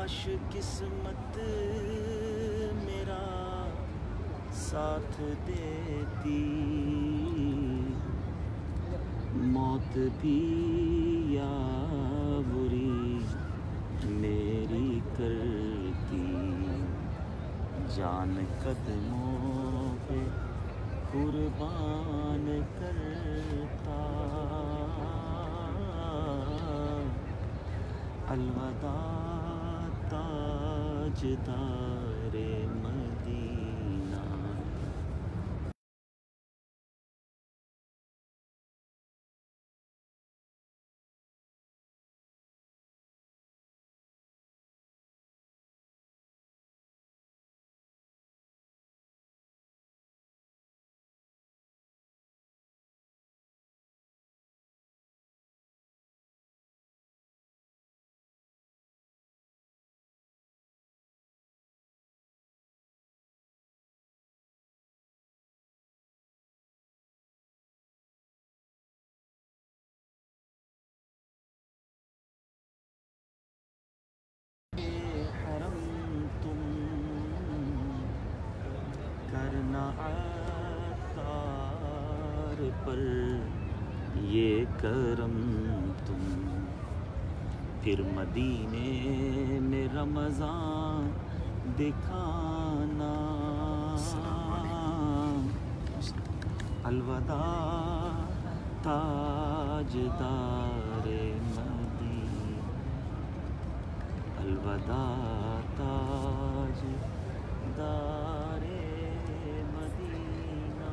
काश किस्मत मेरा साथ देती, मौत भी या बुरी मेरी करती, जान कदमों पे कुर्बान करता। अलविदा ताजदारे मदीना। हरम तुम करना अतार पर ये करम तुम, फिर मदीने में रमज़ान दिखाना। अलविदा ताजदारे मदीना, अलविदा ताजदारे मदीना।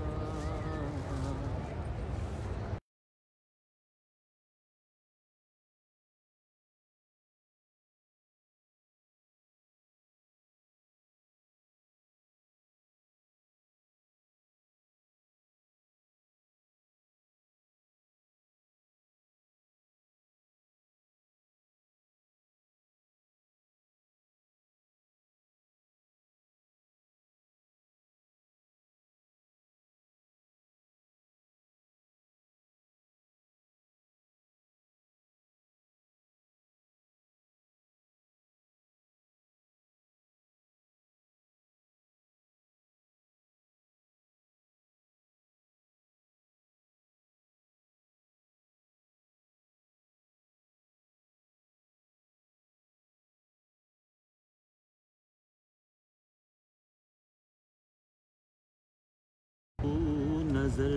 नजर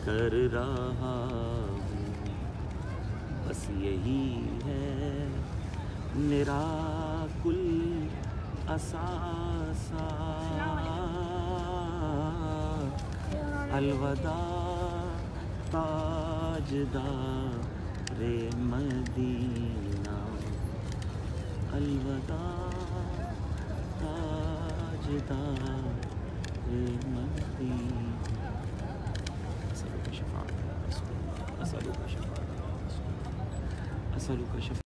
कर रहा हूँ, बस यही है मेरा कुल असासा। अलविदा ताजदारे मदीना, अलविदा ताजदारे मदीना। असलुका शफ़ाअत या रसूल अल्लाह, असलुका शफ़ाअत या रसूल अल्लाह, असलुका शफ़ाअत।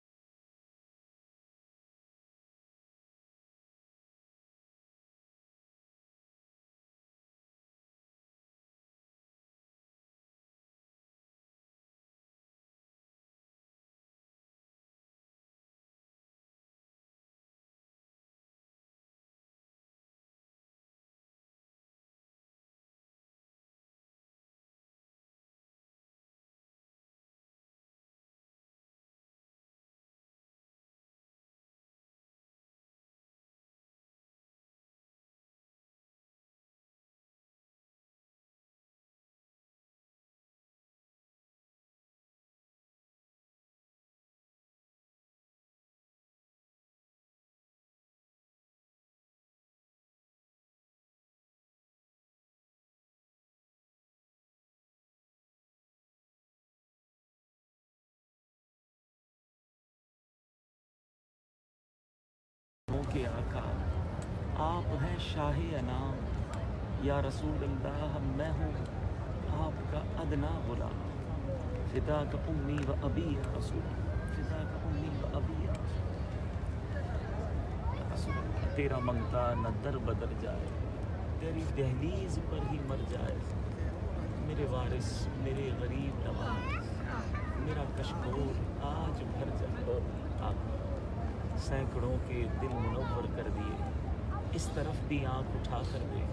के आका आप हैं शाह अनाम, या रसूल अल्लाह मैं हूँ आपका अदना गुलाम। फिदा का उम्मी व अबी या रसूल, फिदा का उम्मी व अबी या रसूल। तेरा मंगता न दर बदर जाए, तेरी दहलीज पर ही मर जाए। मेरे वारिस मेरे गरीब नवाज, मेरा कशकोर आज भर जाए। सैकड़ों के दिल मुनव्वर कर दिए, इस तरफ भी आंख उठा कर दे।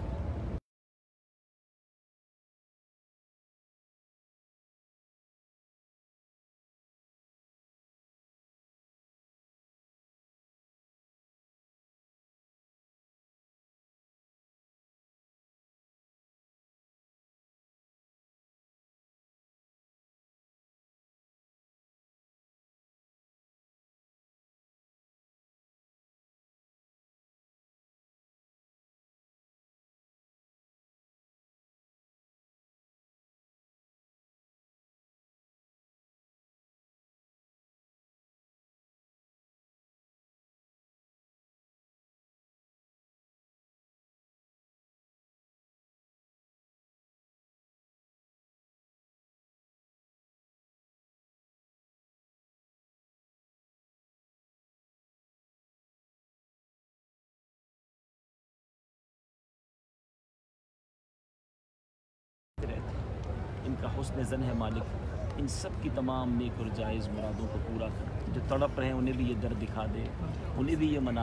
इनका हुस्न ज़न है मालिक, इन सब की तमाम नेक और जायज़ मुरादों को पूरा कर। जो तड़प रहे हैं उन्हें भी ये दर्द दिखा दे, उन्हें भी ये मना